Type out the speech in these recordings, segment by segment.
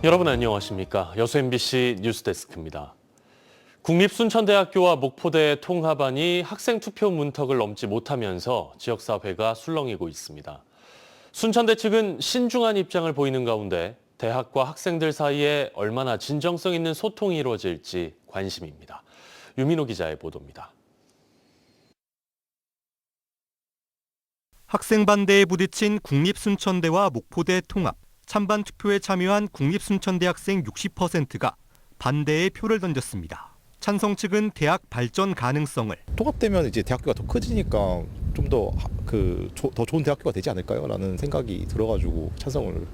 여러분 안녕하십니까? 여수 MBC 뉴스데스크입니다. 국립순천대학교와 목포대 통합안이 학생 투표 문턱을 넘지 못하면서 지역사회가 술렁이고 있습니다. 순천대 측은 신중한 입장을 보이는 가운데 대학과 학생들 사이에 얼마나 진정성 있는 소통이 이루어질지 관심입니다. 유민호 기자의 보도입니다. 학생 반대에 부딪힌 국립순천대와 목포대 통합. 찬반 투표에 참여한 국립순천대 학생 60%가 반대의 표를 던졌습니다. 찬성 측은 대학 발전 가능성을 통합되면 이제 대학교가 더 커지니까 좀 더 좋은 대학교가 되지 않을까요?라는 생각이 들어가지고 찬성을.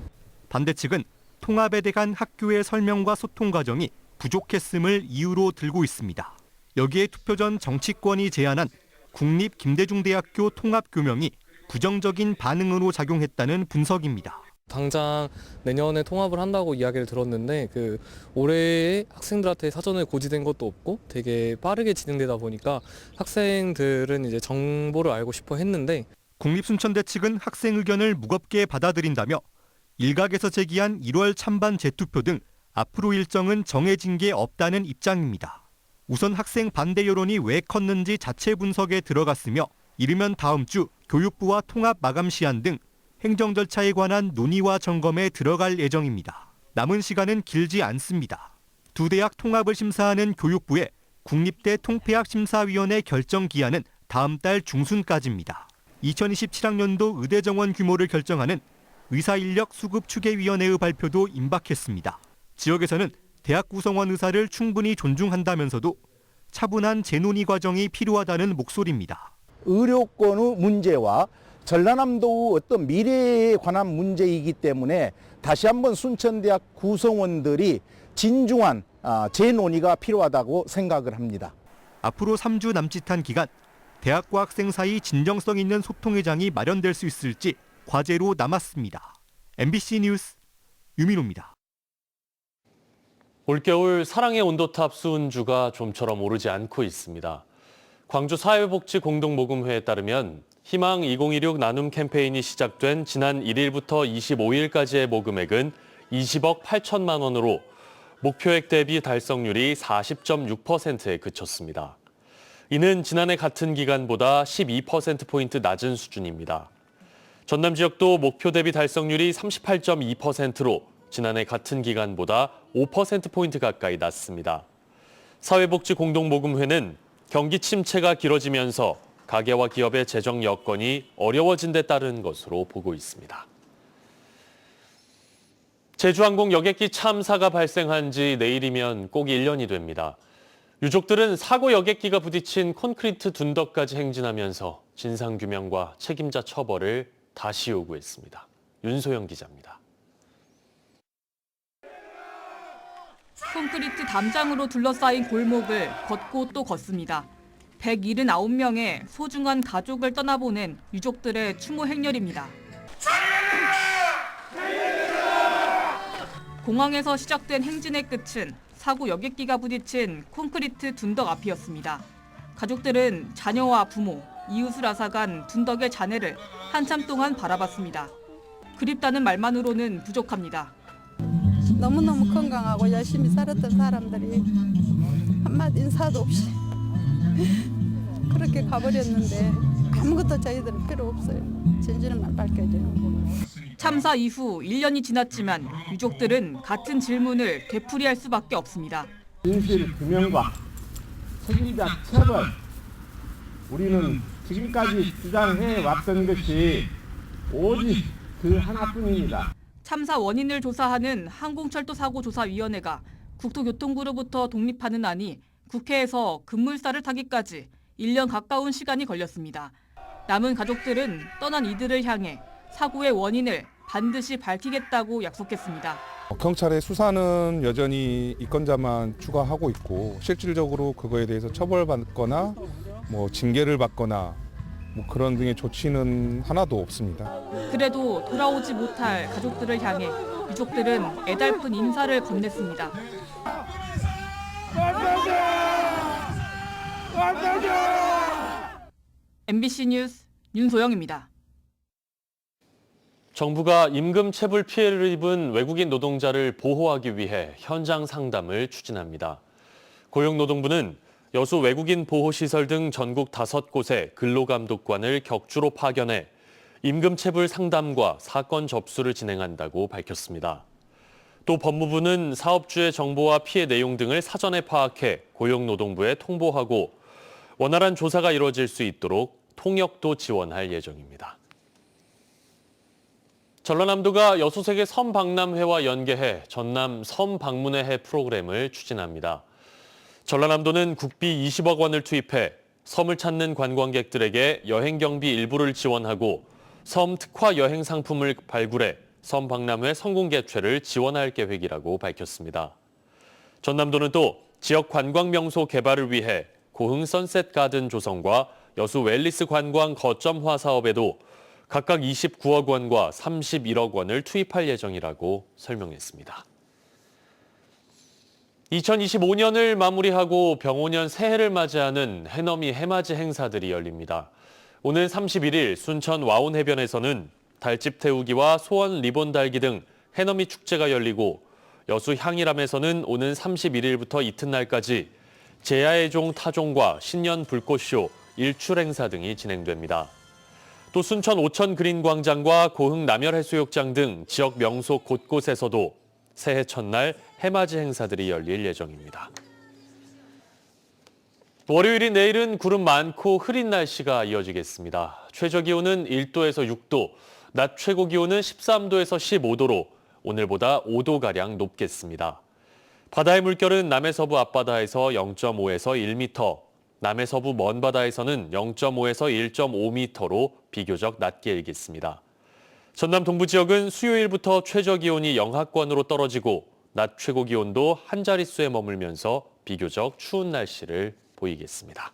반대 측은 통합에 대한 학교의 설명과 소통 과정이 부족했음을 이유로 들고 있습니다. 여기에 투표 전 정치권이 제안한 국립김대중대학교 통합교명이 부정적인 반응으로 작용했다는 분석입니다. 당장 내년에 통합을 한다고 이야기를 들었는데 올해에 학생들한테 사전에 고지된 것도 없고 되게 빠르게 진행되다 보니까 학생들은 이제 정보를 알고 싶어 했는데 국립순천대 측은 학생 의견을 무겁게 받아들인다며 일각에서 제기한 1월 찬반 재투표 등 앞으로 일정은 정해진 게 없다는 입장입니다. 우선 학생 반대 여론이 왜 컸는지 자체 분석에 들어갔으며 이르면 다음 주 교육부와 통합 마감 시한 등 행정 절차에 관한 논의와 점검에 들어갈 예정입니다. 남은 시간은 길지 않습니다. 두 대학 통합을 심사하는 교육부의 국립대 통폐합심사위원회 결정 기한은 다음 달 중순까지입니다. 2027학년도 의대 정원 규모를 결정하는 의사인력 수급추계위원회의 발표도 임박했습니다. 지역에서는 대학 구성원 의사를 충분히 존중한다면서도 차분한 재논의 과정이 필요하다는 목소리입니다. 의료권의 문제와 전라남도의 어떤 미래에 관한 문제이기 때문에 다시 한번 순천대학 구성원들이 진중한 재논의가 필요하다고 생각을 합니다. 앞으로 3주 남짓한 기간, 대학과 학생 사이 진정성 있는 소통의 장이 마련될 수 있을지 과제로 남았습니다. MBC 뉴스 유민호입니다. 올겨울 사랑의 온도탑 수은주가 좀처럼 오르지 않고 있습니다. 광주 사회복지 공동모금회에 따르면 희망 2026 나눔 캠페인이 시작된 지난 1일부터 25일까지의 모금액은 20억 8천만 원으로 목표액 대비 달성률이 40.6%에 그쳤습니다. 이는 지난해 같은 기간보다 12%포인트 낮은 수준입니다. 전남 지역도 목표 대비 달성률이 38.2%로 지난해 같은 기간보다 5%포인트 가까이 낮습니다. 사회복지 공동모금회는 경기 침체가 길어지면서 가계와 기업의 재정 여건이 어려워진 데 따른 것으로 보고 있습니다. 제주항공 여객기 참사가 발생한 지 내일이면 꼭 1년이 됩니다. 유족들은 사고 여객기가 부딪힌 콘크리트 둔덕까지 행진하면서 진상규명과 책임자 처벌을 다시 요구했습니다. 윤소영 기자입니다. 콘크리트 담장으로 둘러싸인 골목을 걷고 또 걷습니다. 179명의 소중한 가족을 떠나보낸 유족들의 추모 행렬입니다. 공항에서 시작된 행진의 끝은 사고 여객기가 부딪힌 콘크리트 둔덕 앞이었습니다. 가족들은 자녀와 부모, 이웃을 앗아간 둔덕의 잔해를 한참 동안 바라봤습니다. 그립다는 말만으로는 부족합니다. 너무너무 건강하고 열심히 살았던 사람들이 한마디 인사도 없이 그렇게 가버렸는데 아무것도 저희들은 필요 없어요. 진실만 밝혀지는 거. 참사 이후 1년이 지났지만 유족들은 같은 질문을 되풀이할 수밖에 없습니다. 진실 규명과 책임자 처벌, 우리는 지금까지 주장해 왔던 것이 오직 그 하나뿐입니다. 참사 원인을 조사하는 항공철도사고조사위원회가 국토교통부로부터 독립하는 안이 국회에서 급물살을 타기까지 1년 가까운 시간이 걸렸습니다. 남은 가족들은 떠난 이들을 향해 사고의 원인을 반드시 밝히겠다고 약속했습니다. 경찰의 수사는 여전히 이권자만 추가하고 있고 실질적으로 그거에 대해서 처벌받거나 징계를 받거나 그런 등의 조치는 하나도 없습니다. 그래도 돌아오지 못할 가족들을 향해 유족들은 애달픈 인사를 건넸습니다. MBC 뉴스 윤소영입니다. 정부가 임금 체불 피해를 입은 외국인 노동자를 보호하기 위해 현장 상담을 추진합니다. 고용노동부는 여수 외국인 보호시설 등 전국 5곳에 근로감독관을 격주로 파견해 임금 체불 상담과 사건 접수를 진행한다고 밝혔습니다. 또 법무부는 사업주의 정보와 피해 내용 등을 사전에 파악해 고용노동부에 통보하고 원활한 조사가 이루어질 수 있도록 통역도 지원할 예정입니다. 전라남도가 여수세계 섬박람회와 연계해 전남 섬방문회 프로그램을 추진합니다. 전라남도는 국비 20억 원을 투입해 섬을 찾는 관광객들에게 여행 경비 일부를 지원하고 섬 특화 여행 상품을 발굴해 섬박람회 성공 개최를 지원할 계획이라고 밝혔습니다. 전남도는 또 지역 관광 명소 개발을 위해 고흥 선셋 가든 조성과 여수 웰리스 관광 거점화 사업에도 각각 29억 원과 31억 원을 투입할 예정이라고 설명했습니다. 2025년을 마무리하고 병오년 새해를 맞이하는 해넘이 해맞이 행사들이 열립니다. 오늘 31일 순천 와온해변에서는 달집 태우기와 소원 리본 달기 등 해넘이 축제가 열리고 여수 향일암에서는 오는 31일부터 이튿날까지 제야의 종 타종과 신년 불꽃쇼, 일출 행사 등이 진행됩니다. 또 순천 오천 그린광장과 고흥 남열해수욕장 등 지역 명소 곳곳에서도 새해 첫날 해맞이 행사들이 열릴 예정입니다. 월요일인 내일은 구름 많고 흐린 날씨가 이어지겠습니다. 최저기온은 1도에서 6도, 낮 최고기온은 13도에서 15도로 오늘보다 5도가량 높겠습니다. 바다의 물결은 남해서부 앞바다에서 0.5에서 1m, 남해서부 먼바다에서는 0.5에서 1.5m로 비교적 낮게 일겠습니다. 전남 동부 지역은 수요일부터 최저기온이 영하권으로 떨어지고 낮 최고기온도 한 자릿수에 머물면서 비교적 추운 날씨를 보이겠습니다.